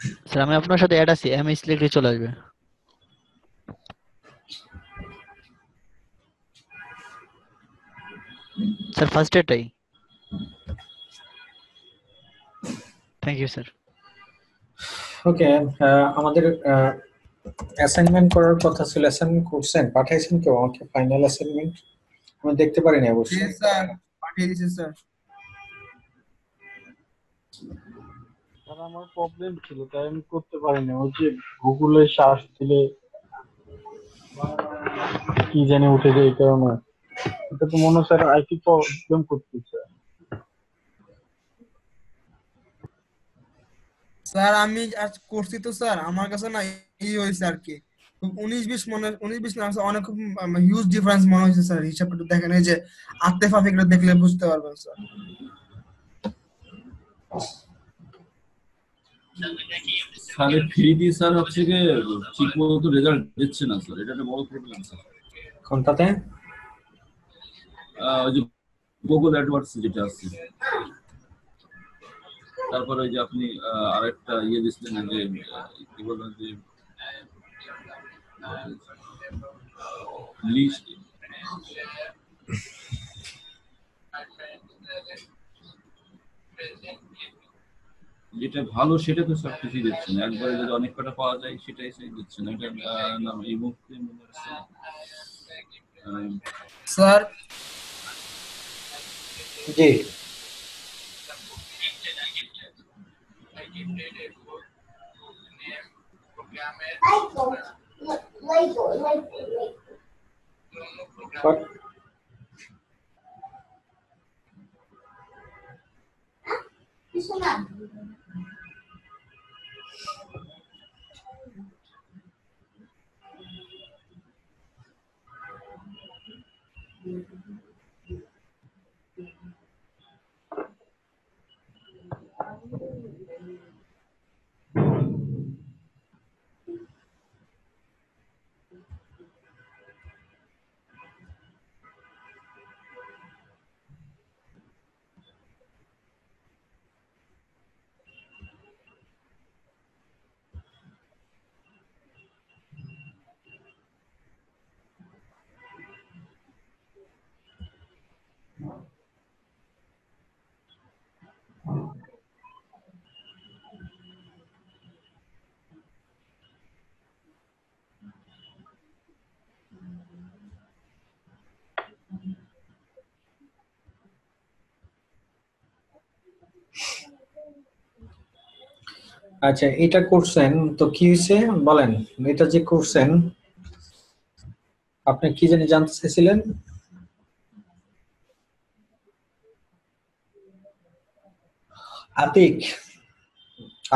Sir আমি আপনার সাথে অ্যাড আছি, এমএস লিখে চলে আসবে। স্যার ফার্স্ট এটাই। Thank you sir. ওকে, আমাদের অ্যাসাইনমেন্ট করার কথা ছিল, অ্যাসাইনমেন্ট করছেন, পাঠাইছেন কেউ আমাকে ফাইনাল অ্যাসাইনমেন্ট? আমি দেখতে পারিনি অবশ্য। স্যার পাঠিয়ে দিয়েছি স্যার। স্যার আমার প্রবলেম ছিল তাই আমি করতে পারিনি, ওই যে গুগলে সার্চ দিলে কি জানি উঠে যায়, এই কারণে। এটা তো মনে হয় স্যার আইটি প্রবলেম করতেছে। স্যার আমি আজ করছি তো স্যার, আমার কাছে না এই হয়েছে আর কি, 19-20 মনে, 19-20 না অনেক হিউজ ডিফারেন্স মনে হয়েছে স্যার। হিসাবটা একটু দেখেন, এই যে আত্তেফাফ এগুলো দেখলে বুঝতে পারবেন স্যার। স্যার ফ্রি দিয়ে স্যার হচ্ছে কি ঠিক মতো রেজাল্ট দিচ্ছে না স্যার, এটা একটা বড় প্রবলেম স্যার। কোনটাতে? ওই যে গুগল অ্যাডওয়ার্ডস যেটা আছে, তারপরে ওই যে আপনি আরেকটা ইয়ে দিচ্ছিলেন যে কি বলবেন যে লিস্ট, যেটা ভালো সেটা তো সব কিছুই দিচ্ছে না, একবারে যদি অনেক কটা পাওয়া যায় সেটাই সেই দিচ্ছে না। এটা নাম এই মুহূর্তে মনে হচ্ছে স্যার জি What? আচ্ছা, এটা করছেন তো কি হয়েছে বলেন? এটা যে করছেন আপনি কি জানি জানতে চাইছিলেন? আতিক,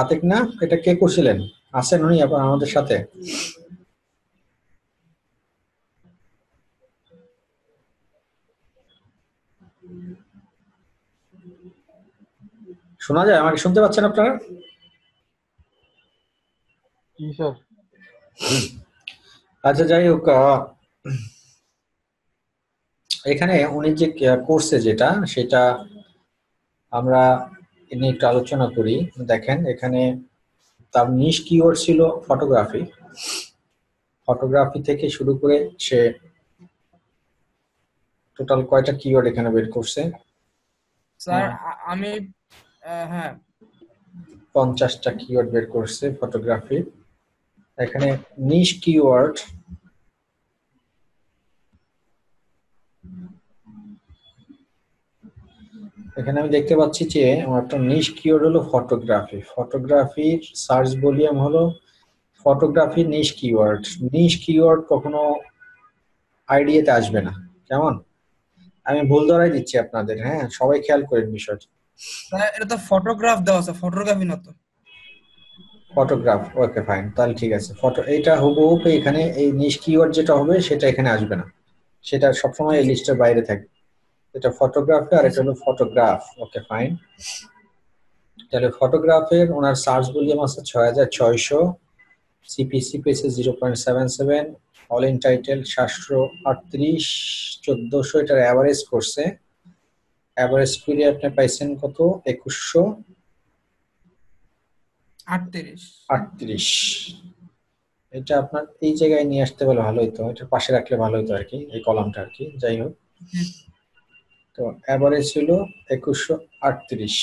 আতিক না? এটা কে করছিলেন? আছেন উনি আমাদের সাথে? শোনা যায়? আমাকে শুনতে পাচ্ছেন আপনারা? জি স্যার। আচ্ছা যাই হোক, এখানে উনি যে করছে যেটা, সেটা আমরা নিয়ে একটু আলোচনা করি। দেখেন এখানে তার নিশ কিওয়ার্ড ছিল ফটোগ্রাফি। ফটোগ্রাফি থেকে শুরু করে সে টোটাল কয়টা কিওয়ার্ড এখানে বের করছে? স্যার আমি হ্যাঁ 50টা কিওয়ার্ড বের করছে ফটোগ্রাফি। এখানে নিশ কিওয়ার্ড এখানে আমি দেখতে পাচ্ছি যে আমার একটা নিশ কিওয়ার্ড হলো ফটোগ্রাফি। ফটোগ্রাফির সার্চ ভলিউম হলো ফটোগ্রাফি নিশ কিওয়ার্ড। নিশ কিওয়ার্ড কখনো আইডিয়াতে আসবে না, কেমন? আমি ভুল ধরাই দিচ্ছি আপনাদের, হ্যাঁ সবাই খেয়াল করেন বিষয়টা। স্যার এটা তো ফটোগ্রাফ দেওয়া আছে, ফটোগ্রাফি না তো। ফটোগ্রাফ, ওকে ফাইন, তাহলে ঠিক আছে। ফটো এইটা হুবহু এখানে এই নিশ কিওয়ার্ড যেটা হবে সেটা এখানে আসবে না, সেটা সবসময় এই লিস্টের বাইরে থাকবে। এটা ফটোগ্রাফি আর এটা হলো ফটোগ্রাফ, ওকে ফাইন। তাহলে ফটোগ্রাফের ওনার সার্চ ভলিউম আছে 6600, সিপিসি পেয়েছে 0.77, অল ইন টাইটেল 738, 1400 এটার অ্যাভারেজ করছে। অ্যাভারেজ করে আপনি পাইছেন কত? 2100। 38। 38। এটা আপনার এই জায়গায় নিয়ে আসতে বলে ভালো হতো, এটা পাশে রাখলে ভালো হতো আর কি, এই কলামটা আর কি। যাই হোক, জি তো এভারেজ ছিল 2138।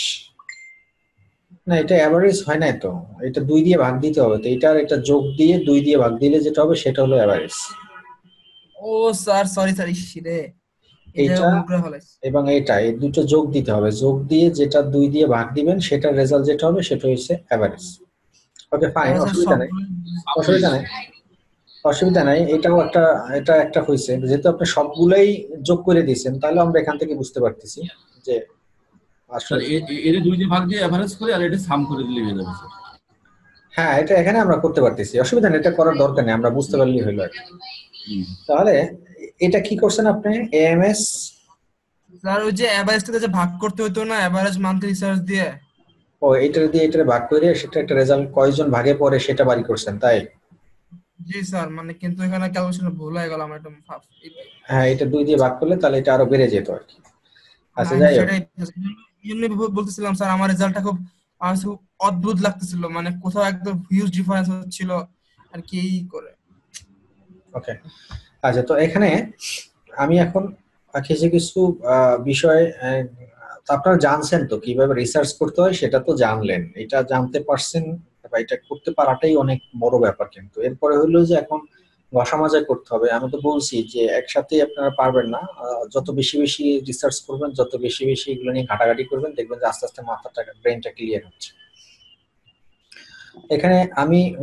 না, এটা এভারেজ হয় না, তো এটা 2 দিয়ে ভাগ দিতে হবে, তো এটা আর এটা যোগ দিয়ে 2 দিয়ে ভাগ দিলে যেটা হবে সেটা হলো এভারেজ। ও স্যার, সরি স্যার, রে এটা এইটা ভুল করে ফেলাইছি। এবং এটা, এই দুটো যোগ দিতে হবে, যোগ দিয়ে যেটা 2 দিয়ে ভাগ দিবেন সেটার রেজাল্ট যেটা হবে সেটা হচ্ছে এভারেজ। ওকে ফাইন, তাহলে স্যার অসুবিধা নেই, সবগুলো অসুবিধা নাই, অসুবিধা নাই। এটাও একটা, এটা একটা হয়েছে, যেহেতু আপনি সবগুলাই যোগ করে দিয়েছেন তাহলে আমরা এখান থেকে বুঝতে পারতেছি যে স্যার আসলে এর 2 দিয়ে ভাগ দিয়ে এভারেজ করে আর এটা সাম করে দিলে হয়ে যাবে স্যার। হ্যাঁ, এটা এখানে আমরা করতে পারতেছি, অসুবিধা নেই, এটা করার দরকার নেই, আমরা বুঝতে পারলেই হলো আর কি। হুম। তাহলে এটা কি করছেন আপনি, এএমএস? স্যার ওই যে অ্যাভারেজটাকে যে ভাগ করতে হতো না, অ্যাভারেজ মান্থলি রিসার্চ দিয়ে। ও, এটার দিয়ে এটার ভাগ করে সেটা একটা রেজাল্ট কয়জন ভাগে পড়ে সেটা বাড়ি করছেন, তাই? জি স্যার, মানে কিন্তু এখানে ক্যালকুলেশন ভুল হয়ে গেল আমার, একদম এটাই। হ্যাঁ, এটা 2 দিয়ে ভাগ করলে তাহলে এটা আরো বেড়ে যেত আর কি। আচ্ছা, হ্যাঁ যাই হোক, সেটাই, এমনি বলতেছিলাম স্যার, আমার রেজাল্টটা খুব আমার কাছে খুব অদ্ভুত লাগতেছিল, মানে কোথাও একদম হিউজ ডিফারেন্স হচ্ছিল আর কি এই করে। ওকে। আচ্ছা, তো এখানে আমি এখন কিছু কিছু বিষয় তো আপনারা জানছেন তো কিভাবে রিসার্চ করতে হয়, সেটা তো জানলেন, এটা জানতে পারছেন বা এটা করতে পারাটাই অনেক বড় ব্যাপার। কিন্তু এরপরে হলো যে এখন ঘষা মাজা করতে হবে। আমি তো বলছি যে একসাথে আপনারা পারবেন না, যত বেশি বেশি রিসার্চ করবেন, যত বেশি বেশি এগুলো নিয়ে ঘাটাঘাটি করবেন, দেখবেন যে আস্তে আস্তে মাথাটা, ব্রেনটা ক্লিয়ার হচ্ছে। এখানে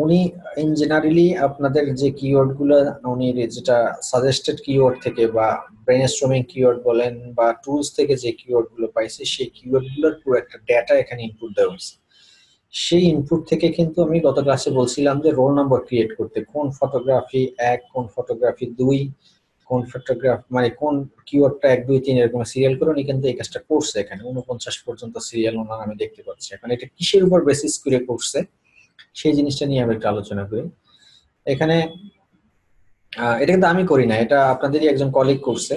উনি ইন জেনারেলি আপনাদের যে কিওয়ার্ড গুলো, উনি যেটা সাজেস্টেড কিওয়ার্ড থেকে বা ব্রেনস্টর্মিং কিওয়ার্ড বলেন বা টুলস থেকে যে কিওয়ার্ড গুলো পাইছে, সেই কিওয়ার্ড গুলোর পুরো একটা ডেটা এখানে ইনপুট দেওয়া হয়েছে। সেই ইনপুট থেকে কিন্তু আমি গত ক্লাসে বলছিলাম যে রোল নাম্বার ক্রিয়েট করতে, কোন ফটোগ্রাফি 1, কোন ফটোগ্রাফি 2, কোন ফটোগ্রাফ মানে কোন কিওয়ার্ডটা 1 2 3 এরকম সিরিয়াল করে উনি কিন্তু এই কাজটা করছে। এখানে 49 পর্যন্ত সিরিয়াল ওনার আমি দেখতে পাচ্ছি। এখন এটা কিসের উপর বেসিস করে করছে সেই জিনিসটা নিয়ে আমরা একটু আলোচনা করি। এখানে এটা কিন্তু আমি করি না, এটা আপনাদেরই একজন কলিগ করছে,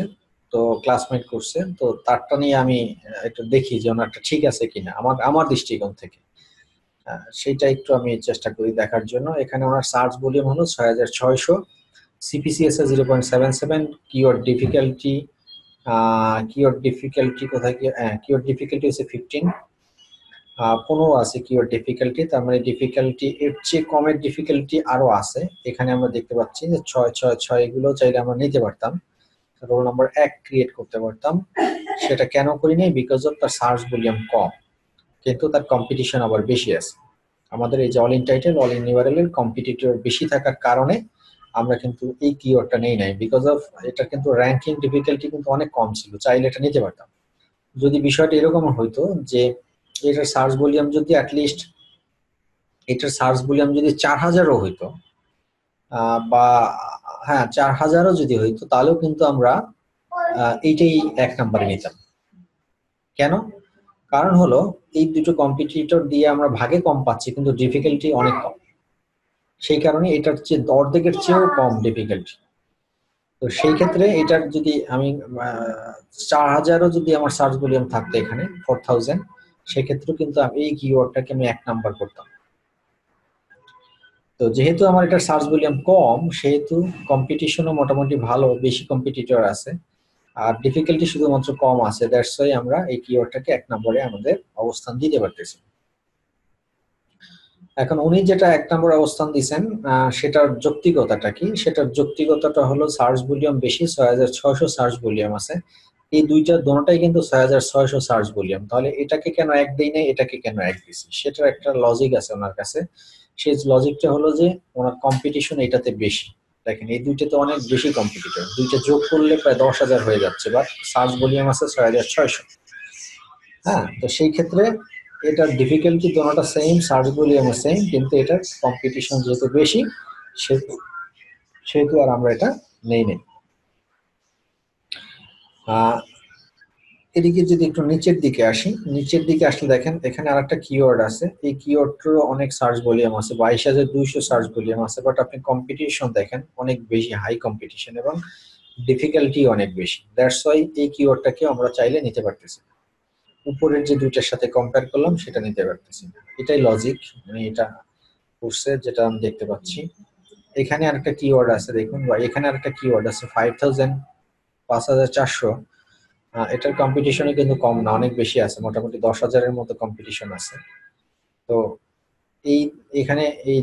তো ক্লাসমেট করছে, তো তারটা নিয়ে আমি একটু দেখি যে ওনারটা ঠিক আছে কিনা আমার আমার দৃষ্টিকোণ থেকে। সেইটা একটু আমি চেষ্টা করি দেখার জন্য। এখানে ওনার সার্চ ভলিউম হলো 6600, সিপিসিএস 0.77, কিওয়ার্ড ডিফিকাল্টি, কিওয়ার্ড ডিফিকাল্টি কোথায় কি, কিওয়ার্ড ডিফিকাল্টি হচ্ছে 15, 15 আছে কিওয়ার্ড ডিফিকাল্টি, তার মানে ডিফিকাল্টি এর চেয়ে কমের ডিফিকাল্টি আরো আছে। এখানে আমরা দেখতে পাচ্ছি যে 666 এগুলো চাইলে আমরা নিতে পারতাম, রোল নাম্বার 1 ক্রিয়েট করতে পারতাম। সেটা কেন করি নাই? বিকজ অফ তার সার্চ ভলিউম কম, কিন্তু তার কম্পিটিশন আবার বেশি আছে। আমাদের এই যে all in title, all in URL এর কম্পিটিটর বেশি থাকার কারণে আমরা কিন্তু এই কিওয়ার্ডটা নেই নাই, বিকজ অফ এটা কিন্তু র্যাঙ্কিং ডিফিকাল্টি কিন্তু অনেক কম ছিল, চাইলে এটা নিতে পারতাম। যদি বিষয়টা এরকম হইতো যে এটার সার্চ ভলিউম যদি অ্যাটলিস্ট, এটার সার্চ ভলিউম যদি 4000ও হইতো, বা হ্যাঁ 4000ও যদি হইতো, তাহলেও কিন্তু আমরা এইটাই 1 নম্বরে নিতাম। কেন? কারণ হলো এই দুটো কম্পিটিটর দিয়ে আমরা ভাগে কম পাচ্ছি কিন্তু ডিফিকাল্টি অনেক কম, সেই কারণে এটার চেয়ে অর্ধেকের চেয়েও কম ডিফিকাল্টি। তো সেই ক্ষেত্রে এটার যদি আমি 4000ও যদি আমার সার্চ ভলিউম থাকতো এখানে 4000, সেক্ষেত্রেও কিন্তু আমি এই কিওয়ার্ডটাকে আমি 1 নাম্বার করতাম। তো যেহেতু আমার এটার সার্চ ভলিউম কম, সেহেতু কম্পিটিশনও মোটামুটি ভালো, বেশি কম্পিটিটর আছে, আর ডিফিকাল্টি শুধুমাত্র কম আছে, দ্যাটস ওয়াই আমরা এই কিওয়ার্ডটাকে 1 নম্বরে আমাদের অবস্থান দিতে পারতেছি। এখন উনি যেটা 1 নম্বর অবস্থান দিয়েছেন, সেটার যৌক্তিকতাটা কি? সেটার যৌক্তিকতাটা হলো সার্চ ভলিউম বেশি, 6600 সার্চ ভলিউম আছে, এই দুটোটাই কিন্তু 6600 সার্চ ভলিউম, তাহলে এটাকে কেন 1 দেই নাই, এটাকে কেন 1 দিছি? সেটার একটা লজিক আছে ওনার কাছে। সেই লজিকটা হলো যে ওনার কম্পিটিশন এটাতে বেশি। দেখেন এই দুইটাতে অনেক বেশি কম্পিটিটর, দুইটা যোগ করলে প্রায় 10,000 হয়ে যাচ্ছে, বা সার্চ ভলিউম আছে 6600। হ্যাঁ, তো সেই ক্ষেত্রে এটার ডিফিকাল্টি দুটোটা সেম, সার্চ ভলিউম সেম, কিন্তু এটার কম্পিটিশন যেহেতু বেশি সেহেতু সেহেতু আর আমরা এটা নেই নেই। এদিকে যদি একটু নিচের দিকে আসি, নিচের দিকে আসলে দেখেন এখানে আরেকটা কিওয়ার্ড আছে, এই কিওয়ার্ডেরও অনেক সার্চ ভলিউম আছে, 22,200 সার্চ ভলিউম আছে, বাট আপনি কম্পিটিশন দেখেন অনেক বেশি, হাই কম্পিটিশন এবং ডিফিকাল্টি অনেক বেশি, দ্যাটস ওয়াই এই কিওয়ার্ডটাকে আমরা চাইলে নিতে পারতেছি। উপরের যে দুইটার সাথে কম্পেয়ার করলাম সেটা নিতে পারতেছি না। এটাই লজিক, মানে এটা করছে যেটা আমি দেখতে পাচ্ছি। এখানে আরেকটা কিওয়ার্ড আছে দেখুন, বা এখানে আরেকটা কিওয়ার্ড আছে 5000 5400। এটার কম্পিটিশনে কিন্তু কম না, অনেক বেশি আছে, মোটামুটি 10,000-এর মতো কম্পিটিশন আছে। তো এই এখানে এই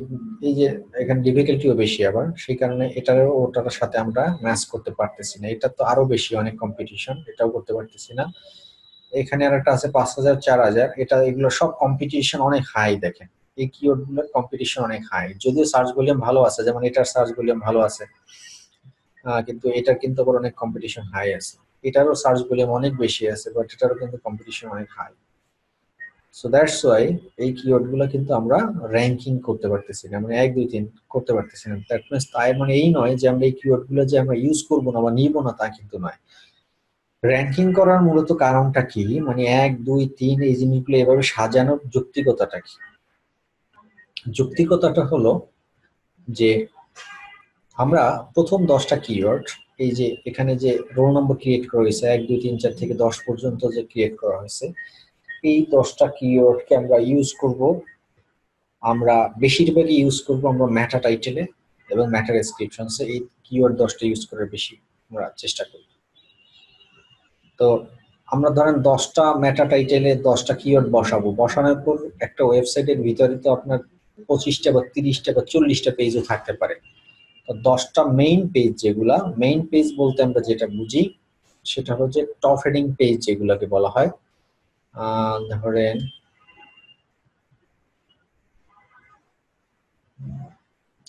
এই যে এখানে ডিফিকাল্টিও বেশি, আবার সেই কারণে এটারও ওটার সাথে আমরা ম্যাচ করতে পারতেছি না। এটা তো আরো বেশি, অনেক কম্পিটিশন, এটাও করতে পারতেছি না। এখানে আর একটা আছে 5000 4000, এটা এগুলো সব কম্পিটিশন অনেক হাই। দেখেন এই কিওয়ার্ড গুলোর কম্পিটিশন অনেক হাই, যদিও সার্চ ভলিউম ভালো আছে, যেমন এটার সার্চ ভলিউম ভালো আছে, কিন্তু এটার কিন্তু আবার অনেক কম্পিটিশন হাই আছে। এটারও সার্চ ভলিউম অনেক বেশি আছে, বাট এটারও কিন্তু কম্পিটিশন অনেক হাই। সো দ্যাটস ওয়াই এই কিওয়ার্ড গুলো কিন্তু আমরা র্যাঙ্কিং করতে পারতেছি না, মানে 1 2 3 করতে পারতেছি না। দ্যাট মিন্স তাই মানে এই নয় যে আমরা এই কিওয়ার্ড গুলো যে আমরা ইউজ করবো না বা নিব না, তা কিন্তু নয়। র্যাঙ্কিং করার মূলত কারণটা কি, মানে 1 2 3 এই জিনিসগুলো এভাবে সাজানোর যৌক্তিকতাটা কি? যৌক্তিকতাটা হলো যে আমরা প্রথম 10টা কিওয়ার্ড, এই যে এখানে যে রোল নম্বর ক্রিয়েট করা হয়েছে 1 2 3 4 থেকে 10 পর্যন্ত যে ক্রিয়েট করা হয়েছে, এই 10টা কিওয়ার্ডকে আমরা ইউজ করব, আমরা বেশিরভাগই ইউজ করব আমরা মেটা টাইটেলে এবং মেটা ডেসক্রিপশনসে। এই কিওয়ার্ড 10টা ইউজ করার বেশি আমরা চেষ্টা করব। তো আমরা ধরেন 10টা মেটা টাইটেলে 10টা কিওয়ার্ড বসাবো, বসানোর পর একটা ওয়েবসাইটের ভিতরে তো আপনার 25টা বা 30টা বা 40টা পেজও থাকতে পারে। তো 10টা মেইন পেজ, যেগুলা মেইন পেজ বলতে আমরা যেটা বুঝি সেটা হচ্ছে টপ হেডিং পেজ যেগুলোকে বলা হয়। ধরেন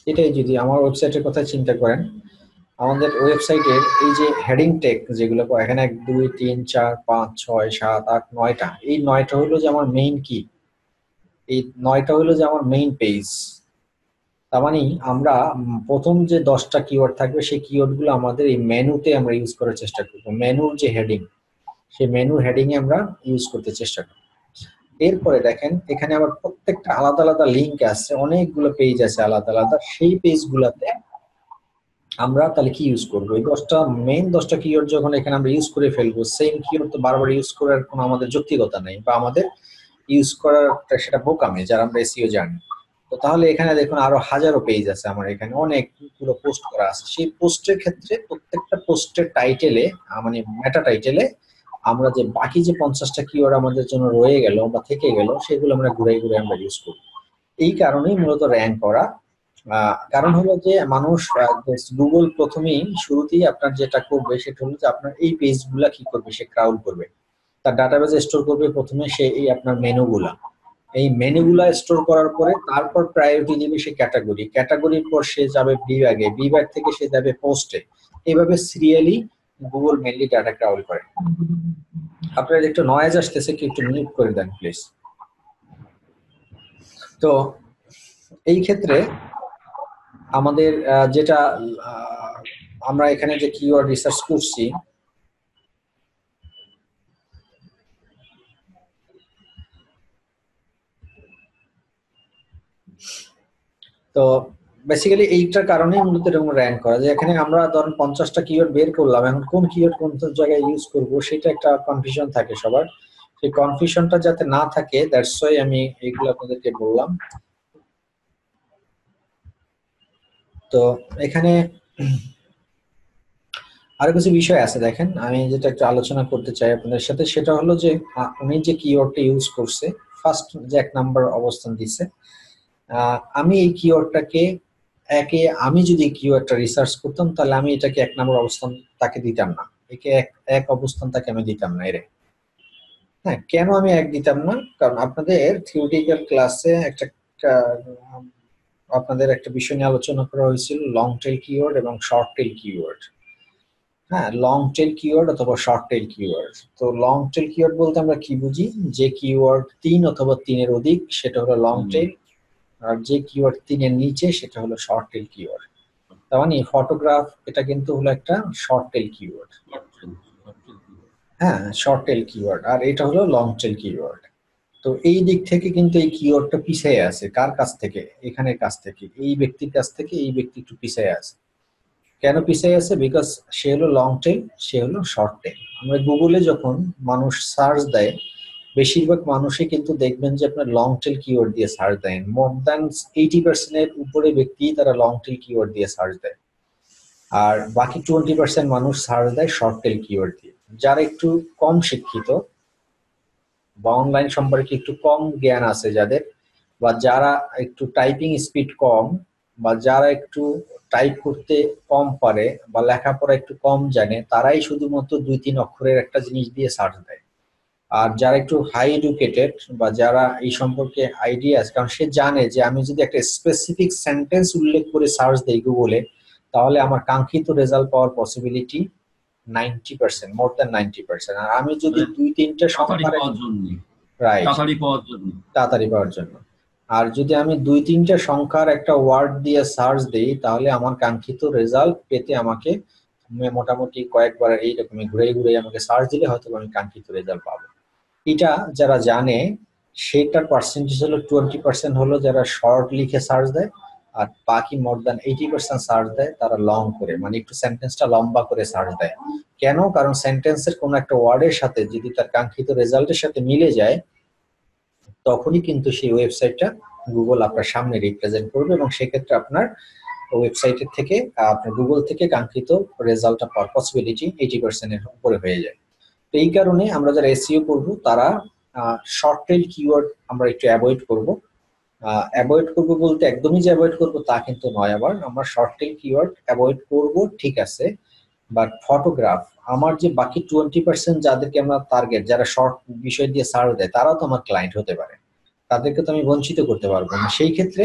এটাই, যদি আমার ওয়েবসাইটের কথা চিন্তা করেন, আমাদের ওয়েবসাইটের এই যে হেডিং ট্যাগ যেগুলো এখানে 1 2 3 4 5 6 7 8 9টা, এই 9টা হলো যে আমার মেইন কি, এই 9টা হলো যে আমার মেইন পেজ। তার মানে আমরা প্রথম যে 10টা কিওয়ার্ড থাকবে সেই কিওয়ার্ড গুলো আমাদের এই মেনুতে আমরা ইউজ করার চেষ্টা করব। মেনুর যে হেডিং, সেই মেনুর হেডিং এ আমরা ইউজ করতে চেষ্টা করব। এরপরে দেখেন এখানে আবার প্রত্যেকটা আলাদা আলাদা লিংক আছে, অনেকগুলো পেজ আছে আলাদা আলাদা, সেই পেজগুলোতে আমরা তাহলে কি ইউজ করবো? এই 10টা মেইন 10টা কিওয়ার্ড যখন এখানে আমরা ইউজ করে ফেলবো, সেম কিওয়ার্ড তো বারবার ইউজ করার কোনো আমাদের যৌক্তিকতা নেই, বা আমাদের ইউজ করার সেটা বোকামি যারা আমরা এসইও জানি। তো তাহলে এখানে দেখুন আরো হাজারো পেজ আছে আমার, এখানে অনেক পুরো পোস্ট করা আছে। সেই পোস্টের ক্ষেত্রে প্রত্যেকটা পোস্টের টাইটেলে মানে মেটা টাইটেলে আমরা যে বাকি যে 50টা কিওয়ার্ড আমাদের জন্য রয়ে গেল বা থেকে গেল, সেগুলো আমরা ঘুরে ঘুরে আমরা ইউজ করি। এই কারণেই মূলত র্যাঙ্ক করা। কারণ হলো যে মানুষ গুগল প্রথমেই শুরুতেই আপনার যেটা করবে সেটা হলো যে আপনার এই পেজগুলা কি করবে, সে ক্রাউল করবে, তার ডাটাবেজে স্টোর করবে প্রথমে সে এই আপনার মেনুগুলা। এই মেনুগুলা স্টোর করার পরে তারপর প্রায়োরিটি দিবে সে ক্যাটাগরি, ক্যাটাগরির পর সে যাবে বিভাগে, বিভাগ থেকে সে যাবে পোস্টে। এইভাবে serially Google mainly data crawl করে। আপনার একটু নয়েজ আসতেছে, কি একটু মিউট করে দেন প্লিজ। তো এই ক্ষেত্রে আমাদের যেটা আমরা এখানে যে কিওয়ার্ড রিসার্চ করছি, তো বেসিক্যালি এইটার কারণেই মূলত এরকম র্যাঙ্ক করা, যে এখানে আমরা ধরেন 50টা কিওয়ার্ড বের করলাম, এখন কোন কিওয়ার্ড কোন জায়গায় ইউজ করব সেটা একটা কনফিউশন থাকে সবার। সেই কনফিউশনটা যাতে না থাকে, দ্যাটস ওয়াই আমি এইগুলো আপনাদেরকে বললাম। তো এখানে আরো কিছু বিষয় আছে, দেখেন আমি যেটা একটু আলোচনা করতে চাই আপনাদের সাথে, সেটা হলো যে উনি যে কিওয়ার্ডটা ইউজ করছে, ফার্স্ট যে 1 নাম্বার অবস্থান দিচ্ছে, আমি এই কিওয়ার্ডটাকে আমি যদি কিওয়ার্ডটা রিসার্চ করতাম তাহলে আমি এটাকে 1 নাম্বার অবস্থান তাকে দিতাম না, একে এক অবস্থান তাকে আমি দিতাম না। এর হ্যাঁ, কেন আমি 1 দিতাম না? কারণ আপনাদের থিওরিটিক্যাল ক্লাসে আপনাদের একটা বিষয় নিয়ে আলোচনা করা হয়েছিল, লং টেল কিওয়ার্ড এবং শর্ট টেল কিওয়ার্ড। হ্যাঁ, লং টেল কিওয়ার্ড অথবা শর্ট টেল কিওয়ার্ড। তো লং টেল কিওয়ার্ড বলতে আমরা কি বুঝি? যে কিওয়ার্ড 3 অথবা 3-এর অধিক সেটা হলো লং টেল, আর যে কিওয়ার্ড 3-এর নিচে সেটা হলো শর্ট টেল কিওয়ার্ড। তার মানে ফটোগ্রাফ এটা কিন্তু হলো একটা শর্ট টেল কিওয়ার্ড। হ্যাঁ, শর্ট টেল কিওয়ার্ড, আর এটা হলো লং টেল কিওয়ার্ড। তো এই দিক থেকে কিন্তু এই কিওয়ার্ডটা পিছিয়ে আছে। কার কাছ থেকে? এখানের কাছ থেকে, এই ব্যক্তির কাছ থেকে এই ব্যক্তি একটু পিছিয়ে আছে। কেন পিছিয়ে আছে? বিকজ সে হলো লং টেল, সে হলো শর্ট টেল। আমরা গুগলে যখন মানুষ সার্চ দেয়, বেশিরভাগ মানুষই কিন্তু দেখবেন যে আপনার লং টেল কিওয়ার্ড দিয়ে সার্চ দেন। মোর দ্যান 80% এর উপরে ব্যক্তি তারা লং টেল কিওয়ার্ড দিয়ে সার্চ দেয়, আর বাকি 20% মানুষ সার্চ দেয় শর্ট টেল কিওয়ার্ড দিয়ে। যারা একটু কম শিক্ষিত বা অনলাইন সম্পর্কে একটু কম জ্ঞান আছে যাদের, বা যারা একটু টাইপিং স্পিড কম, বা যারা একটু টাইপ করতে কম পারে বা লেখাপড়া একটু কম জানে, তারাই শুধুমাত্র 2-3 অক্ষরের একটা জিনিস দিয়ে সার্চ দেয়। আর যারা একটু হাই এডুকেটেড বা যারা এই সম্পর্কে আইডিয়া আছে, কারণ সে জানে যে আমি যদি একটা স্পেসিফিক সেন্টেন্স উল্লেখ করে সার্চ দেই গুগলে, তাহলে আমার কাঙ্ক্ষিত রেজাল্ট পাওয়ার পসিবিলিটি 90%, মোর দ্যান 90%। আর আমি যদি 2-3টা তাড়াতাড়ি সংখ্যার, পাওয়ার জন্য, রাইট, তাড়াতাড়ি পাওয়ার জন্য। তাড়াতাড়ি পাওয়ার জন্য, আর যদি আমি 2-3টা সংখ্যার একটা ওয়ার্ড দিয়ে সার্চ দেই, তাহলে আমার কাঙ্ক্ষিত রেজাল্ট পেতে আমাকে মোটামুটি কয়েকবার এইরকমই ঘুরে ঘুরে আমাকে সার্চ দিলে হয়তো আমি কাঙ্ক্ষিত রেজাল্ট পাবো। এটা যারা জানে সেটার পার্সেন্টেজ হলো 20% হলো যারা শর্ট লিখে সার্চ দেয়, আর বাকি মোর দ্যান 80% সার্চ দেয় তারা লং করে, মানে একটু সেন্টেন্সটা লম্বা করে সার্চ দেয়। কেন? কারণ সেন্টেন্সের কোনো একটা ওয়ার্ডের সাথে যদি তার কাঙ্ক্ষিত রেজাল্টের সাথে মিলে যায়, তখনই কিন্তু সেই ওয়েবসাইটটা গুগল আপনার সামনে রিপ্রেজেন্ট করবে, এবং সেক্ষেত্রে আপনার ওয়েবসাইটের থেকে আপনার গুগল থেকে কাঙ্ক্ষিত রেজাল্টটা পাওয়ার পসিবিলিটি 80% এর উপরে হয়ে যায়। তো এই কারণে আমরা যারা এসইও করব তারা শর্ট টেল কিওয়ার্ড আমরা একটু অ্যাভয়েড করব। অ্যাভয়েড করব বলতে একদমই যে অ্যাভয়েড করব তা কিন্তু নয়, আবার আমরা শর্ট টেল কিওয়ার্ড অ্যাভয়েড করব, ঠিক আছে, বাট ফটোগ্রাফ, আমার যে বাকি 20% যাদেরকে আমরা টার্গেট, যারা শর্ট বিষয় দিয়ে সার্চ দেয়, তারাও তো আমার ক্লায়েন্ট হতে পারে, তাদেরকে তো আমি বঞ্চিত করতে পারবো না। সেই ক্ষেত্রে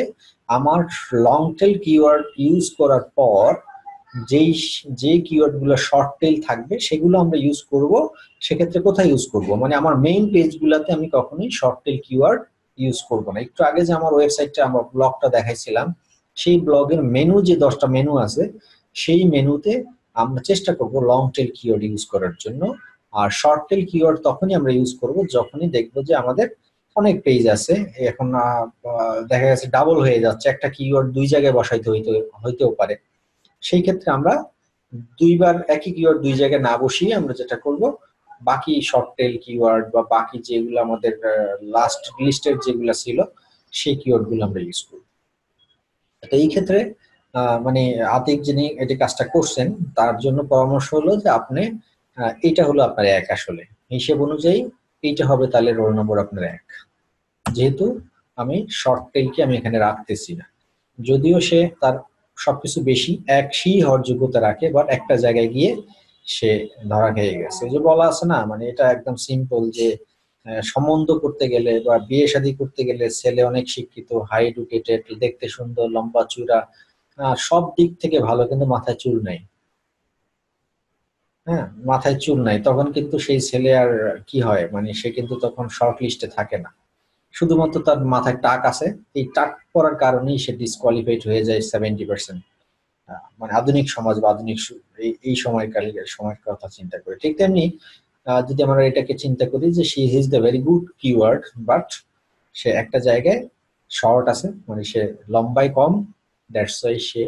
আমার লং টেল কিওয়ার্ড ইউজ করার পর যে কিওয়ার্ড গুলো শর্ট টেল থাকবে সেগুলো আমরা ইউজ করব। সেক্ষেত্রে কোথায় ইউজ করব, মানে আমার মেইন পেজ গুলাতে আমি কখনোই শর্ট টেল কিওয়ার্ড ইউজ করব না। একটু আগে যে আমার ওয়েবসাইটটা, আমার ব্লগটা দেখাইছিলাম, সেই ব্লগের মেনু যে 10টা মেনু আছে, সেই মেনুতে আমরা চেষ্টা করব লং টেল কিওয়ার্ড ইউজ করার জন্য। আর শর্ট টেল কিওয়ার্ড তখনই আমরা ইউজ করব যখনই দেখবো যে আমাদের অনেক পেজ আছে, এখন দেখা গেছে ডাবল হয়ে যাচ্ছে, একটা কিওয়ার্ড 2 জায়গায় বসাইতে হইতেও পারে। সেই ক্ষেত্রে আমরা 2বার একই কিওয়ার্ড 2 জায়গায় না বসিয়ে আমরা যেটা করব, বাকি শর্ট টেল কিওয়ার্ড বা বাকি যেগুলো আমাদের লাস্ট লিস্টের যেগুলো ছিল সেই কিওয়ার্ড গুলো আমরা ইউজ করব। তো এই ক্ষেত্রে মানে আতিক যিনি এই কাজটা করছেন তার জন্য পরামর্শ হলো যে আপনি এইটা হলো আপনার 1, আসলে হিসেব অনুযায়ী এইটা হবে তাহলে রোল নম্বর আপনার 1, যেহেতু আমি শর্ট টেলকে আমি এখানে রাখতেছি না, যদিও সে তার সবকিছু বেশি 1 হওয়ার যোগ্যতা রাখে, বাট একটা জায়গায় গিয়ে সে ধরা খেয়ে গেছে। যে বলা আছে না, মানে এটা একদম সিম্পল যে সম্বন্ধ করতে গেলে বা বিয়ে শাদী করতে গেলে ছেলে অনেক শিক্ষিত, হাই এডুকেটেড, দেখতে সুন্দর, লম্বা চূড়া, সব দিক থেকে ভালো, কিন্তু মাথায় চুল নাই। হ্যাঁ, মাথায় চুল নাই, তখন কিন্তু সেই ছেলে আর কি হয়, মানে সে কিন্তু তখন শর্ট লিস্টে থাকে না। শুধুমাত্র তার মাথায় টাক আছে, এই টাক পড়ার কারণেই সে ডিসকোয়ালিফাইড হয়ে যায় 70%। মানে আধুনিক সমাজ বা আধুনিক এই সময়ের কথা চিন্তা করে। ঠিক তেমনি যদি আমরা এটাকে চিন্তা করি যে she is the very good keyword, but সে একটা জায়গায় শর্ট আছে, মানে সে লম্বায় কম, দ্যাটস ওয়াই সে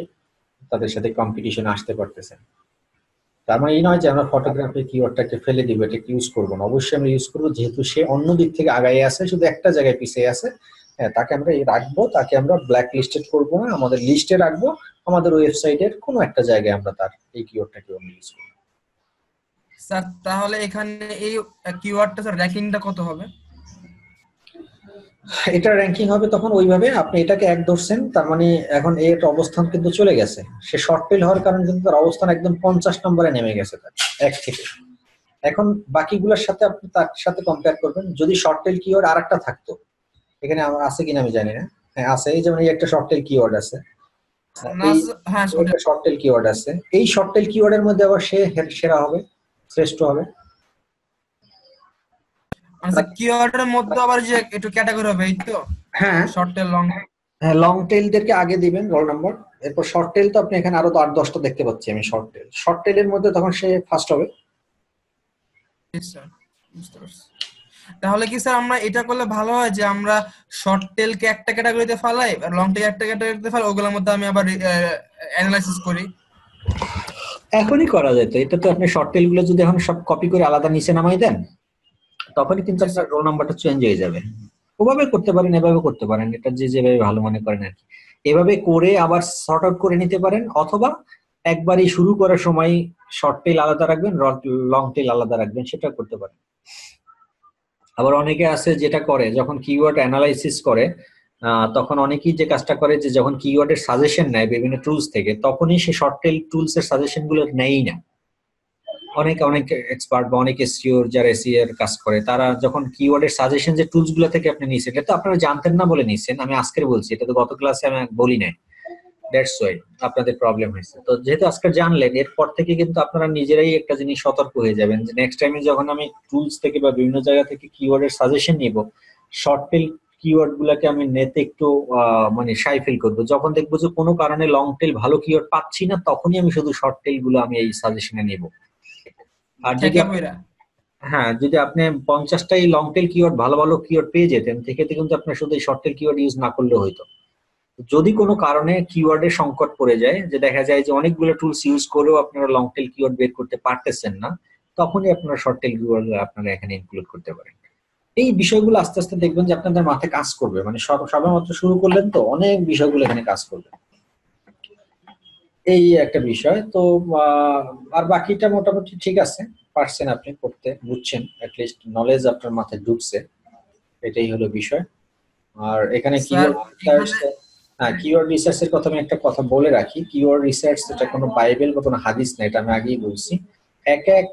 তাদের সাথে কম্পিটিশন আসতে পারতেছে। তার মানে এই নয় যে আমরা ফটোগ্রাফি কিওয়ার্ডটাকে ফেলে দিব, এটা ইউজ করবো না, অবশ্যই আমরা ইউজ করবো, যেহেতু সে অন্য দিক থেকে আগায় আছে, শুধু একটা জায়গায় পিছিয়ে আছে। হ্যাঁ, তাকে আমরা রাখবো, তাকে আমরা ব্ল্যাক লিস্টেড করবো না, আমাদের লিস্টে রাখবো, আমাদের ওয়েবসাইটের কোনো একটা জায়গায় আমরা তার এই কিওয়ার্ডটাকে ইউজ করবো। স্যার তাহলে এখানে এই কিওয়ার্ডটা স্যার র্যাঙ্কিংটা কত হবে? এটা র্যাঙ্কিং হবে তখন ওইভাবে, আপনি এটাকে 1 ধরছেন, তার মানে এখন এর অবস্থান কিন্তু চলে গেছে, সে শর্ট টেল হওয়ার কারণে কিন্তু তার অবস্থান একদম 50 নম্বরে নেমে গেছে তার 1 থেকে। এখন বাকিগুলোর সাথে আপনি তার সাথে কম্পেয়ার করবেন, যদি শর্ট টেল কিওয়ার্ড আরেকটা থাকতো, এখানে আমার আছে কিনা আমি জানি না, হ্যাঁ আছে, এই যেমন এই একটা শর্ট টেল কিওয়ার্ড আছে, হ্যাঁ শর্ট টেল কিওয়ার্ড আছে, এই শর্ট টেল কিওয়ার্ডের মধ্যে আবার সে সেরা হবে, শ্রেষ্ঠ হবে। আচ্ছা, কিওয়ার্ডের মধ্যে আবার যে একটু ক্যাটাগরি হবে, এই তো? হ্যাঁ, শর্ট টেল, লং। হ্যাঁ, লং টেলদেরকে আগে দিবেন রোল নাম্বার, এরপর শর্ট টেল তো আপনি এখানে আরো 8-10টা দেখতে পাচ্ছি আমি, শর্ট টেলের মধ্যে তখন সে ফার্স্ট হবে। স্যার বুঝতে পারছি। তাহলে কি স্যার আমরা এটা করলে ভালো হয় যে আমরা শর্ট টেলকে একটা ক্যাটাগরিতে ফেলাই আর লং টেল একটা ক্যাটাগরিতে ফেলাই, ওগুলোর মধ্যে আমি আবার অ্যানালাইসিস করি? এখনই করা যেত, এটা তো আপনি শর্ট টেল গুলো যদি এখন সব কপি করে আলাদা নিচে নামাই দেন, তখনই কিন্তু জি আপনার স্যার। রোল নাম্বারটা চেঞ্জ হয়ে যাবে। ওভাবে করতে পারেন, এভাবে করতে পারেন, এটা যে যেভাবে ভালো মনে করেন আর কি। এভাবে করে আবার সর্ট আউট করে নিতে পারেন, অথবা একবারই শুরু করার সময় শর্ট টেল আলাদা রাখবেন, লং টেল আলাদা রাখবেন, সেটা করতে পারেন। আবার অনেকে আছে যেটা করে, যখন কিওয়ার্ড অ্যানালাইসিস করে তখন অনেকেই যে কাজটা করে যে যখন কিওয়ার্ডের সাজেশন নেয় বিভিন্ন টুলস থেকে, তখনই সে শর্ট টেল টুলস এর সাজেশন গুলো নেয়ই না। অনেক অনেক এক্সপার্ট বা অনেক এসইও যারা এসইও এর কাজ করে, তারা যখন কিওয়ার্ডের সাজেশন যে টুলস গুলো থেকে আপনি নিছেন, এটা তো আপনারা জানতেন না বলে নিছেন, আমি আজকের বলছি, এটা তো গত ক্লাসে আমি বলি নাই, দ্যাটস ওয়াই আপনাদের প্রবলেম হয়েছে। তো যেহেতু আজকে জানলেন, এরপর থেকে কিন্তু আপনারা নিজেরাই একটা জিনিস সতর্ক হয়ে যাবেন যে নেক্সট টাইমে যখন আমি টুলস থেকে বা বিভিন্ন জায়গা থেকে কিওয়ার্ডের সাজেশন নিব, শর্ট টেল কিওয়ার্ড গুলাকে আমি নেতে একটু মানে সাই ফিল করবো। যখন দেখবো যে কোনো কারণে লং টেল ভালো কিওয়ার্ড পাচ্ছি না, তখনই আমি শুধু শর্ট টেল গুলো আমি এই সাজেশনে নিব। আর যদি ঠেকা বইরা। হ্যাঁ, যদি আপনি 50টাই লং টেল কিওয়ার্ড ভালো ভালো কিওয়ার্ড পেয়ে যেতেন, সেক্ষেত্রে কিন্তু আপনার শুধু শর্ট টেল কিওয়ার্ড ইউজ না করলেও হইতো। যদি কোনো কারণে কিওয়ার্ডের সংকট পড়ে যায়, যে দেখা যায় যে অনেকগুলো টুলস ইউজ করেও আপনারা লং টেল কিওয়ার্ড বের করতে পারতেছেন না, তখনই আপনারা শর্ট টেল কিওয়ার্ড আপনারা এখানে ইনক্লুড করতে পারেন। এই বিষয়গুলো আস্তে আস্তে দেখবেন যে আপনাদের মাথায় কাজ করবে, মানে সবেমাত্র শুরু করলেন তো অনেক বিষয়গুলো এখানে কাজ করবে। এই একটা বিষয় তো। আর বাকিটা মোটামুটি ঠিক আছে, পারছেন আপনি করতে, বুঝছেন, অ্যাটলিস্ট নলেজ আপনার মাথায় ঢুকছে, এটাই হলো বিষয়। আর এখানে স্যার কিওয়ার্ড রিসার্চ, হ্যাঁ কিওয়ার্ড রিসার্চের কথা আমি একটা কথা বলে রাখি, কিওয়ার্ড রিসার্চ এটা কোনো বাইবেল বা কোনো হাদিস না, এটা আমি আগেই বলছি। এক এক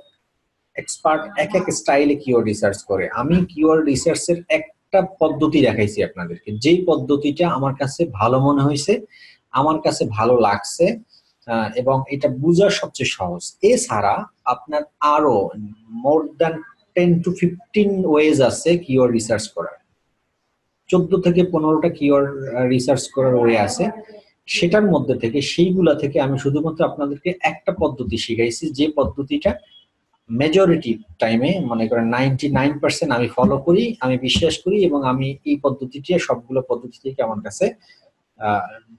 এক্সপার্ট এক এক স্টাইলে কিওয়ার্ড রিসার্চ করে। আমি কিওয়ার্ড রিসার্চের একটা পদ্ধতি দেখাইছি আপনাদেরকে, যেই পদ্ধতিটা আমার কাছে ভালো মনে হয়েছে, আমার কাছে ভালো লাগছে, এবং এটা বোঝা সবচেয়ে সহজ। এছাড়া আপনার আরো মোর দ্যান 10 to 15 ওয়েজ আছে কিওয়ার্ড রিসার্চ করার, 14 থেকে 15টা কিওয়ার্ড রিসার্চ করার ওয়ে আছে। সেটার মধ্যে থেকে, সেইগুলা থেকে আমি শুধুমাত্র আপনাদেরকে একটা পদ্ধতি শিখাইছি, যে পদ্ধতিটা মেজরিটি টাইমে মনে করেন 99% আমি ফলো করি, আমি বিশ্বাস করি, এবং আমি এই পদ্ধতিটি সবগুলো পদ্ধতি থেকে আমার কাছে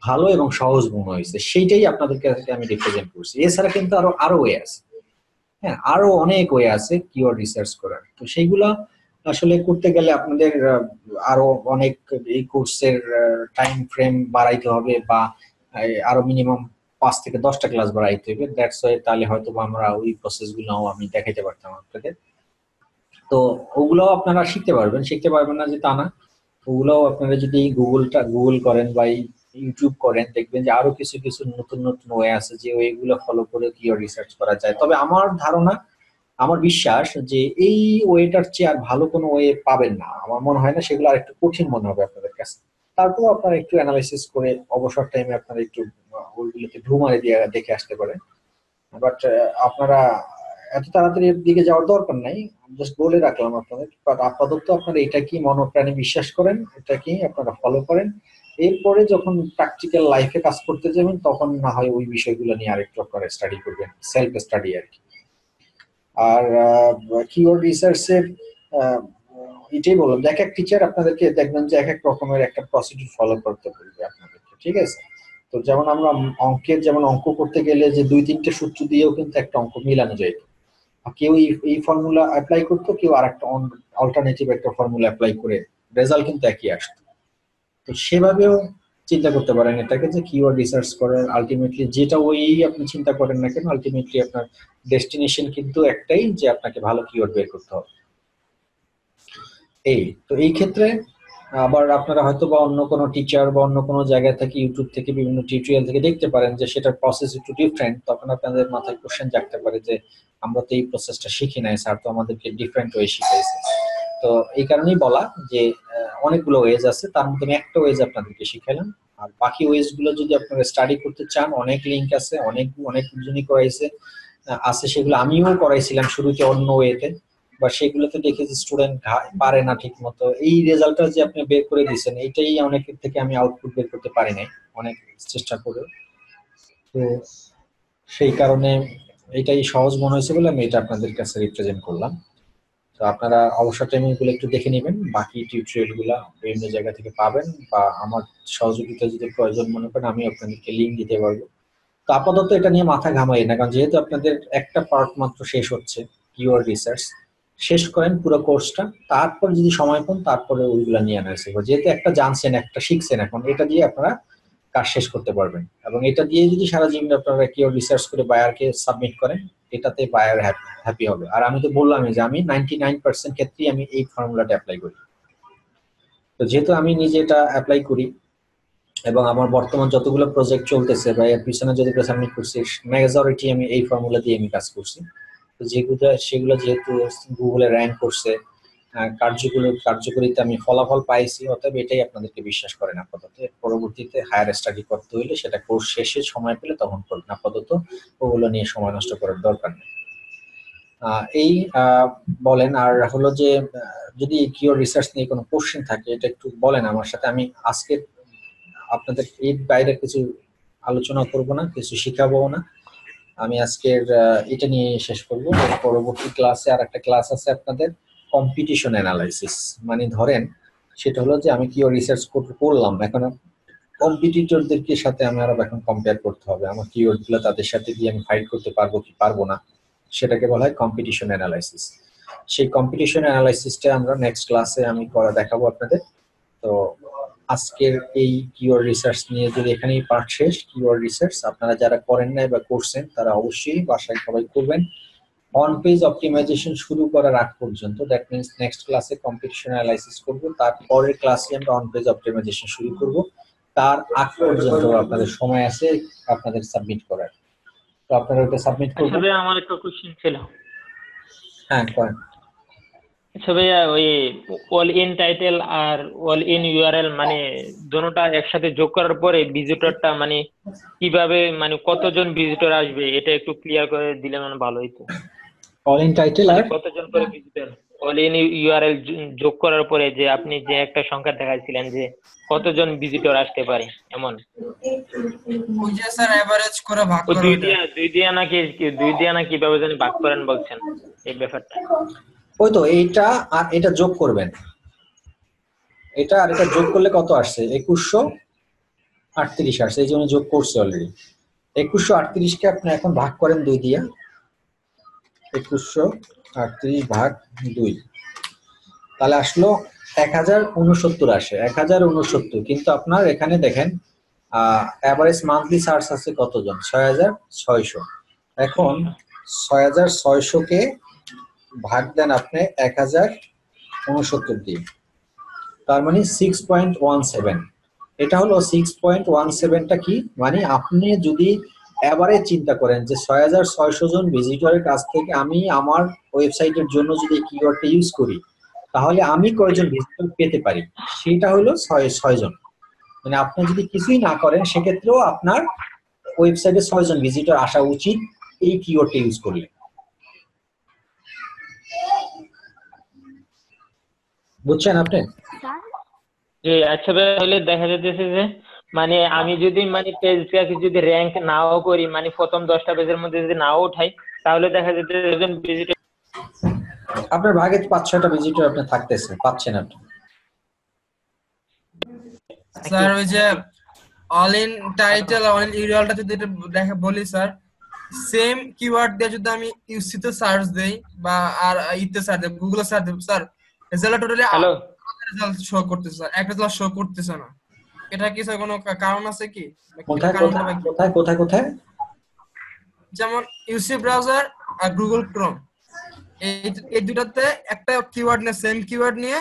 ভালো এবং সহজ মনে হয়েছে, সেইটাই আপনাদেরকে আমি রিপ্রেজেন্ট করছি। এছাড়া কিন্তু আরো ওয়ে আছে, হ্যাঁ আরো অনেক ওয়ে আছে কিওয়ার্ড রিসার্চ করার। তো সেইগুলা আসলে করতে গেলে আপনাদের আরো অনেক এই কোর্সের টাইম ফ্রেম বাড়াইতে হবে, বা আরো মিনিমাম 5 থেকে 10টা ক্লাস বাড়াইতে হবে। দ্যাটস ওয়াই, তাহলে হয়তো আমরা ওই প্রসেস গুলো আমি দেখাইতে পারতাম আপনাদের। তো ওগুলাও আপনারা শিখতে পারবেন না যে তা না, ওগুলাও আপনারা যদি গুগল করেন বা ইউটিউব করেন, দেখবেন যে আরো কিছু কিছু নতুন নতুন ওয়ে আছে, যে ওয়েগুলো ফলো করে কিওয়ার্ড রিসার্চ করা যায়। তবে আমার ধারণা, আমার বিশ্বাস যে এই ওয়েটার চেয়ে আর ভালো কোনো ওয়ে পাবেন না, আমার মনে হয় না। সেগুলো আর একটু কঠিন মনে হবে আপনাদের কাছে। তারপর আপনারা একটু অ্যানালাইসিস করে অবসর টাইমে আপনারা একটু ওইগুলোতে ঢু মারে দিয়ে দেখে আসতে পারেন। বাট আপনারা এত তাড়াতাড়ি এর দিকে যাওয়ার দরকার নাই, জাস্ট বলে রাখলাম আপনাদের। বাট আপাতত আপনারা এটা কি মনোপ্রাণে বিশ্বাস করেন, এটা কি আপনারা ফলো করেন। এরপরে যখন প্র্যাকটিক্যাল লাইফে কাজ করতে যাবেন, তখন না হয় ওই বিষয়গুলো নিয়ে আরেকটু আপনারা স্টাডি করবেন, সেলফ স্টাডি আর কি। আর কিওয়ার্ড রিসার্চের এটাই বললাম, এক এক টিচার আপনাদেরকে দেখবেন যে এক এক রকমের একটা প্রসিডিউর ফলো করতে বলবে আপনাদেরকে, ঠিক আছে? তো যেমন আমরা যেমন অঙ্ক করতে গেলে যে 2-3টে সূত্র দিয়েও কিন্তু একটা অঙ্ক মিলানো যায়। কেউ এই ফর্মুলা অ্যাপ্লাই করতো, কেউ আর একটা অল্টারনেটিভ একটা ফর্মুলা অ্যাপ্লাই করে রেজাল্ট কিন্তু একই আসতো। তো সেভাবেও চিন্তা করতে পারেন এটাকে, যে কিওয়ার্ড রিসার্চ করার আলটিমেটলি যেটা ওই আপনি চিন্তা করেন না কেন, আলটিমেটলি আপনার ডেস্টিনেশন কিন্তু একটাই, যে আপনাকে ভালো কিওয়ার্ড বের করতে হবে। তো এই ক্ষেত্রে আবার আপনারা হয়তো বা অন্য কোনো টিচার বা অন্য কোনো জায়গা থেকে, ইউটিউব থেকে বিভিন্ন টিউটোরিয়াল থেকে দেখতে পারেন যে সেটার প্রসেস একটু ডিফারেন্ট। তখন আপনাদের মাথায় কোশ্চেন জাগতে পারে যে আমরা তো এই প্রসেসটা শিখি নাই, স্যার তো আমাদেরকে ডিফারেন্ট ওয়ে শিখাইছে। তো এই কারণেই বলা যে অনেকগুলো ওয়েজ আছে, তার মধ্যে আমি একটা ওয়েজ আপনাদেরকে শিখাইলাম। আর বাকি ওয়েজ গুলো যদি আপনারা স্টাডি করতে চান, অনেক লিঙ্ক আছে, অনেক জনই করাইছে আছে, সেগুলো আমিও করাইছিলাম শুরুতে অন্য ওয়েতে, বা সেগুলোতে দেখেছি স্টুডেন্ট পারে না ঠিক মতো। এই রেজাল্টটা যে আপনি বের করে দিয়েছেন, এইটাই অনেকের থেকে আমি আউটপুট বের করতে পারি নাই, অনেক চেষ্টা করে। তো সেই কারণে এটাই সহজ মনে হয়েছে বলে আমি এটা আপনাদের কাছে রিপ্রেজেন্ট করলাম। তো আপনারা অবসর টাইমে এগুলো একটু দেখে নেবেন, বাকি টিউটোরিয়াল গুলা বিভিন্ন জায়গা থেকে পাবেন, বা আমার সহযোগিতা যদি প্রয়োজন মনে করেন আমি আপনাদেরকে লিঙ্ক দিতে পারবো। তো আপাতত এটা নিয়ে মাথা ঘামাই না, কারণ যেহেতু আপনাদের একটা পার্ট মাত্র শেষ হচ্ছে কিওয়ার্ড রিসার্চ, শেষ করেন পুরো কোর্সটা, তারপর যদি সময় পান তারপরে ওইগুলা নিয়ে অ্যানালাইসিস করবেন। যেহেতু একটা জানছেন, একটা শিখছেন, এখন এটা দিয়ে আপনারা কাজ শেষ করতে পারবেন। এবং এটা দিয়ে যদি সারা জীবন আপনারা কেউ রিসার্চ করে বায়ারকে সাবমিট করেন, এটাতে বায়ার হ্যাপি হবে। আর আমি তো বললামই যে আমি 99% ক্ষেত্রেই আমি এই ফর্মুলাটা অ্যাপ্লাই করি। তো যেহেতু আমি নিজে এটা অ্যাপ্লাই করি এবং আমার বর্তমান যতগুলো প্রজেক্ট চলতেছে বা এর পিছনে যতগুলো সাবমিট করছি, মেজরিটি আমি এই ফর্মুলা দিয়ে আমি কাজ করছি। তো সেগুলো যেহেতু গুগলে র্যাঙ্ক করছে, কার্যকরিতা আমি ফলাফল পাইছি, অতএব এটাই আপনাদেরকে বিশ্বাস করেন আপাতত। পরবর্তীতে হায়ার স্টাডি করতে হইলে সেটা কোর্স শেষে সময় পেলে তখন করবেন, আপাতত ওগুলো নিয়ে সময় নষ্ট করার দরকার নেই। এই বলেন। আর হলো যে যদি কিওর রিসার্চ নিয়ে কোনো কোশ্চেন থাকে এটা একটু বলেন আমার সাথে। আমি আজকে আপনাদের এর বাইরে কিছু আলোচনা করব না, কিছু শিখাবো না। আমি আজকের এটা নিয়ে শেষ করব। পরবর্তী ক্লাসে আর একটা ক্লাস আছে আপনাদের কম্পিটিশন অ্যানালাইসিস। মানে ধরেন সেটা হলো যে আমি কিওর রিসার্চ করলাম, এখন কম্পিটিটরদেরকে সাথে আমি আরো এখন কম্পেয়ার করতে হবে, আমার কিওয়ার্ড গুলো তাদের সাথে দিয়ে আমি ফাইট করতে পারবো কি পারবো না, সেটাকে বলা হয় কম্পিটিশন অ্যানালাইসিস। সেই কম্পিটিশন অ্যানালাইসিসটা আমরা নেক্সট ক্লাসে আমি করে দেখাবো আপনাদের। তো আজকের এই কিওয়ার্ড রিসার্চ নিয়ে যদি এখানেই পার্ট শেষ। কিওয়ার্ড রিসার্চ আপনারা যারা করেন নাই বা করছেন তারা অবশ্যই বাসায় সবাই করবেন। অন পেজ অপটিমাইজেশন শুরু করার আগ পর্যন্ত, দ্যাট মিন্স নেক্সট ক্লাসে কম্পিটিশন অ্যানালাইসিস করব, তারপরের ক্লাসে আমরা অন পেজ অপটিমাইজেশন শুরু করব। তার আগ পর্যন্ত আপনাদের সময় আছে আপনাদের সাবমিট করার। তো আপনারা ওটা সাবমিট করবেন। আচ্ছা ভাইয়া, আমার একটা কোশ্চেন ছিল। হ্যাঁ করেন। আচ্ছা ভাইয়া, ওই অল ইন টাইটেল আর অল ইন ইউআরএল মানে দুটোটা একসাথে যোগ করার পরে ভিজিটরটা মানে কিভাবে, মানে কতজন ভিজিটর আসবে এটা একটু ক্লিয়ার করে দিলে মানে ভালো হতো। অল ইন টাইটেল আর কতজন করে ভিজিটর অল ইন ইউআরএল যোগ করার পরে যে আপনি যে একটা সংখ্যা দেখাইছিলেন যে কতজন ভিজিটর আসতে পারে এমন। ওই যে স্যার এভারেজ করে ভাগ ও করে দুই দিয়া না কিভাবে জানি ভাগ করেন বলছেন এই ব্যাপারটা। ওই তো এইটা আর এটা যোগ করবেন, এটা আর এটা যোগ করলে কত আসছে? 2138 আসছে। এই জন্য যোগ করছে অলরেডি। 2138 কে আপনি এখন ভাগ করেন 2 দিয়া। 2138 ভাগ 2, তাহলে আসলো 1069 আসে। 1069, কিন্তু আপনার এখানে দেখেন এভারেজ মান্থলি সার্চ আছে কতজন? 6600। এখন 6600 কে ভাগ দেন আপনি 1069 দিয়ে, তার মানে 6.17। এটা হলো 6.17টা কি মানে আপনি যদি এভারেজ চিন্তা করেন যে 6600 জন ভিজিটরের কাছ থেকে আমি আমার ওয়েবসাইটের জন্য যদি কিওয়ার্ডটা ইউজ করি তাহলে আমি কয়জন ভিজিটর পেতে পারি, সেটা হলো 6 জন। মানে আপনি যদি কিছুই না করেন সেক্ষেত্রেও আপনার ওয়েবসাইটে 6 জন ভিজিটর আসা উচিত এই কিওয়ার্ডটা ইউজ করলে। বুঝছেন আপনি? যে আচ্ছা ভাই, তাহলে দেখা যাচ্ছে যে মানে আমি যদি মানে পেজটাকে যদি র্যাঙ্ক নাও করি, মানে প্রথম 10টা পেজের মধ্যে যদি নাও উঠাই, তাহলে দেখা যাচ্ছে একজন ভিজিটর আপনার ভাগে 5-6টা ভিজিটর আপনি থাকতেছে পাচ্ছেন আপনি। স্যার ওই যে all in title all in ইউআরএলটা যদি দেখা বলি স্যার, সেম কিওয়ার্ড দিয়ে যদি আমি ইউসিতে সার্চ দেই বা আর ইতে সার্চ দেই, গুগলে সার্চ দেই sir, result totally hello result show করতেছে স্যার, একটা রেজাল্ট শো করতেছে না। এটা কি স্যার কোনো কারণ আছে কি? কোথায় কারণটা কি? কোথায় কোথায় কোথায়? যেমন ইউসি ব্রাউজার আর গুগল ক্রোম, এই দুটাতে একটা কিওয়ার্ড নিয়ে সেম কিওয়ার্ড নিয়ে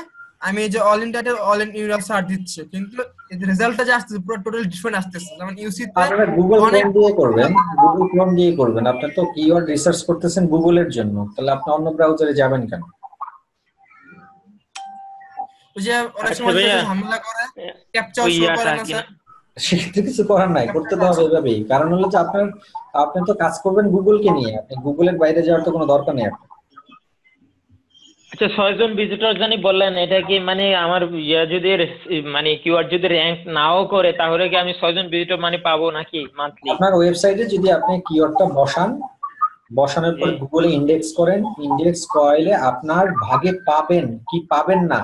আমি এই যে all in title all in URL search দিচ্ছি, কিন্তু রেজাল্টটা যে আসছে পুরো টোটাল ডিফারেন্ট আসতেছে। যেমন ইউসিতে আপনারা গুগল ক্রোম দিয়ে করবেন, গুগল ক্রোম দিয়ে করবেন। আপনি তো কিওয়ার্ড রিসার্চ করতেছেন গুগলের জন্য, তাহলে আপনি অন্য ব্রাউজারে যাবেন কেন? ওই যে অনেক সময় যে ঝামেলা করে ক্যাপচা শো করে না স্যার, সেক্ষেত্রে কিছু করার নাই, করতে দেওয়া হবে এভাবেই। কারণ হলো যে আপনি তো কাজ করবেন গুগলকে নিয়ে, আপনি গুগলের বাইরে যাওয়ার তো কোনো দরকার নেই আপনার। আচ্ছা 6 জন ভিজিটর জানি বললেন, এটা কি মানে আমার যদি মানে কিওয়ার্ড যদি র্যাঙ্ক নাও করে তাহলে কি আমি 6 জন ভিজিটর মানে পাবো নাকি মান্থলি? আপনার ওয়েবসাইটে যদি আপনি কিওয়ার্ডটা বসানোর পর গুগলে ইন্ডেক্স করেন, ইন্ডেক্স করলে আপনার ভাগে পাবেন কি পাবেন না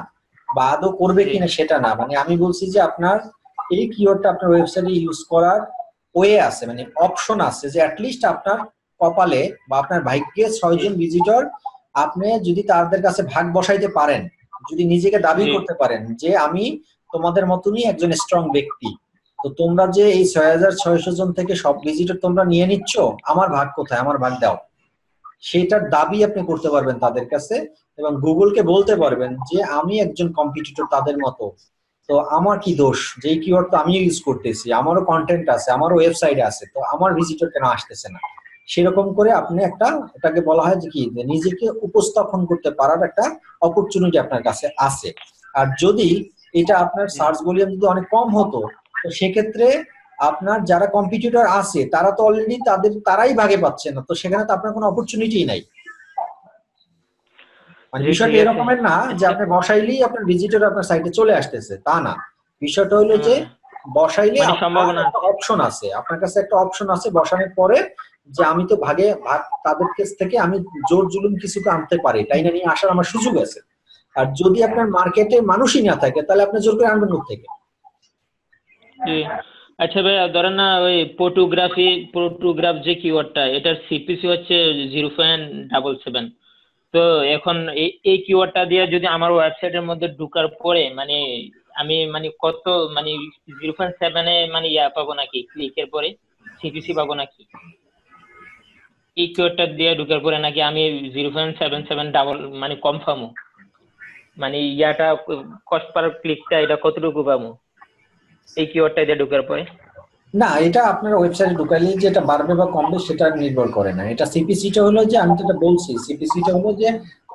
বা আদৌ করবে কিনা সেটা না, মানে আমি বলছি যে আপনার এই কিওয়ার্ডটা আপনার ওয়েবসাইটে ইউজ করার ওয়ে আছে, মানে অপশন আছে যে অ্যাটলিস্ট আপনার কপালে বা আপনার ভাগ্যে 6 জন ভিজিটর আপনি যদি তাদের কাছে ভাগ বসাইতে পারেন, যদি নিজেকে দাবি জি। করতে পারেন যে আমি তোমাদের মতনই একজন স্ট্রং ব্যক্তি, তো তোমরা যে এই 6,600 জন থেকে সব ভিজিটর তোমরা নিয়ে নিচ্ছ, আমার ভাগ কোথায়, আমার ভাগ দাও, সেটার দাবি আপনি করতে পারবেন তাদের কাছে। এবং গুগলকে বলতে পারবেন যে আমি একজন কম্পিটিটর তাদের মতো, তো আমার কি দোষ, যে কিওয়ার্ড তো আমিও ইউজ করতেছি, আমারও কন্টেন্ট আছে, আমারও ওয়েবসাইট আছে, তো আমার ভিজিটর কেন আসতেছে না। সেরকম করে আপনি একটা, এটাকে বলা হয় যে কি, যে নিজেকে উপস্থাপন করতে পারার একটা অপরচুনিটি আপনার কাছে আছে। আর যদি এটা আপনার সার্চ ভলিউম যদি অনেক কম হতো, তো সেক্ষেত্রে আপনার যারা কম্পিটিটর আছে তারা তো অলরেডি তারাই ভাগে পাচ্ছে না, তো সেখানে তো আপনার কোনো অপরচুনিটি নাই। মানে জি, বিষয়টা ঠিক আছে। এরকমের না যে আপনি বসাইলেই আপনার ভিজিটর আপনার সাইটে চলে আসতেছে, তা না। বিষয়টা হলো যে বসাইলে মানে আপনার সম্ভাবনা একটা অপশন আছে, আপনার কাছে একটা অপশন আছে বসানোর পরে, যে আমি তো ভাগ তাদের কাছ থেকে আমি জোর জুলুম কিছুটা আনতে পারি, তাই না, নিয়ে আসার আমার সুযোগ আছে। আর যদি আপনার মার্কেটে মানুষই না থাকে, তাহলে আপনি জোর করে আনবেন কোত্থেকে? জি। আচ্ছা ভাইয়া, ধরেন না ওই ফটোগ্রাফ যে কিওয়ার্ডটা, এটার সিপিসি হচ্ছে 0.77। তো এখন এই কিওয়ার্ডটা দিয়ে যদি আমার ওয়েবসাইটের মধ্যে ঢোকার পরে মানে আমি মানে কত মানে 0.7 মানে ইয়া পাবো নাকি, ক্লিকের পরে সিপিসি পাবো নাকি? এই কিওয়ার্ডটা দিয়ে ঢোকার পরে নাকি আমি 0.77 ডাবল মানে কম পাবো? মানে ইয়াটা কস্ট পার ক্লিকটা এটা কতটুকু পাবো এই কিওয়ার্ডটা দিয়ে ঢোকার পরে? না, এটা আপনার ওয়েবসাইটে ঢুকাইলে যে এটা বাড়বে বা কমবে সেটা নির্ভর করে না। এটা সিপিসিটা হলো যে, আমি যেটা বলছি, সিপিসিটা হলো যে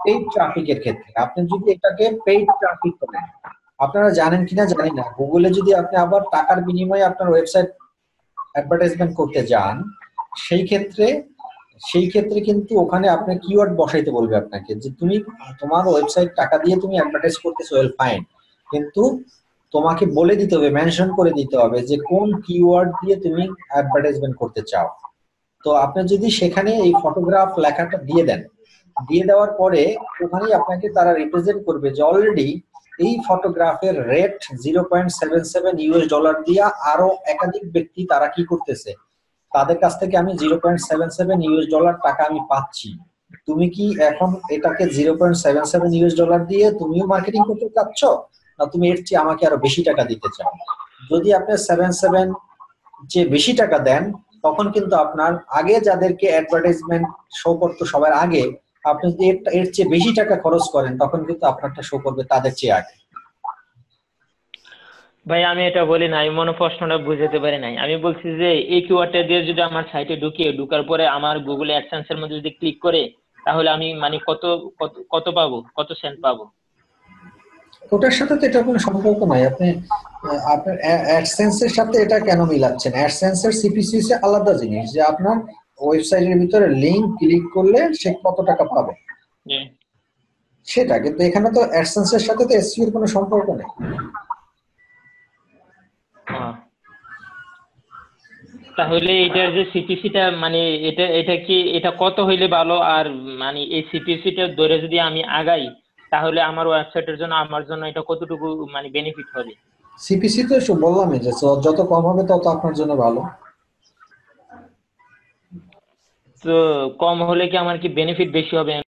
পেইড ট্রাফিকের ক্ষেত্রে আপনি যদি এটাকে পেইড ট্রাফিক করেন, আপনারা জানেন কিনা জানি না, গুগলে যদি আপনি আবার টাকার বিনিময়ে আপনার ওয়েবসাইট অ্যাডভার্টাইজমেন্ট করতে যান, সেই ক্ষেত্রে কিন্তু ওখানে আপনার কিওয়ার্ড বসাইতে বলবে আপনাকে, যে তুমি তোমার ওয়েবসাইট টাকা দিয়ে তুমি অ্যাডভার্টাইজ করতেছো, ওয়েল ফাইন, কিন্তু তোমাকে বলে দিতে হবে, মেনশন করে দিতে হবে যে কোন কিওয়ার্ড দিয়ে তুমি অ্যাডভার্টাইজমেন্ট করতে চাও। তো আপনি যদি সেখানে এই ফটোগ্রাফ লেখাটা দিয়ে দেন, দিয়ে দেওয়ার পরে ওখানেই আপনাকে তারা রিপ্রেজেন্ট করবে যে অলরেডি এই ফটোগ্রাফের রেট 0.77 ইউএস ডলার দিয়ে আরো একাধিক ব্যক্তি তারা কি করতেছে, তাদের কাছ থেকে আমি 0.77 ইউএস ডলার টাকা আমি পাচ্ছি। তুমি কি এখন এটাকে 0.77 ইউএস ডলার দিয়ে তুমিও মার্কেটিং করতে চাচ্ছ, না তুমি এর চেয়ে আমাকে আরো বেশি টাকা দিতে চাও? যদি আপনি 77 যে বেশি টাকা দেন, তখন কিন্তু আপনার আগে যাদেরকে অ্যাডভার্টাইজমেন্ট শো করতো সবার আগে, আপনি যদি এর চেয়ে বেশি টাকা খরচ করেন, তখন কিন্তু আপনারটা শো করবে তাদের চেয়ে আগে। ভাই আমি এটা বলি না, আমি মনে প্রশ্নটা বুঝাতে পারি নাই। আমি বলছি যে এই কিওয়ার্ডটা দিয়ে যদি আমার সাইটে ঢুকার পরে আমার গুগল অ্যাডসেন্স এর মধ্যে যদি ক্লিক করে, তাহলে আমি মানে কত কত কত পাবো, কত সেন্ট পাবো? ওটার সাথে তো এটা কোনো সম্পর্ক নাই। আপনার অ্যাডসেন্স এর সাথে এটা কেন মিলাচ্ছেন? অ্যাডসেন্স এর সিপিসি হচ্ছে আলাদা জিনিস, যে আপনার ওয়েবসাইটের ভিতরে লিংক ক্লিক করলে সে কত টাকা পাবে সেটা, কিন্তু এখানে তো অ্যাডসেন্স এর সাথে তো এসইও এর কোনো সম্পর্ক নেই। তাহলে এটার যে সিপিসিটা মানে এটা কি এটা কত হইলে ভালো? আর মানে এই সিপিসিটা ধরে যদি আমি আগাই, তাহলে আমার ওয়েবসাইটের জন্য আমার জন্য এটা কতটুকু মানে বেনিফিট হবে? সিপিসি তো বললামই যে যত কম হবে তত আপনার জন্য ভালো। তো কম হলে কি আমার কি বেনিফিট বেশি হবে?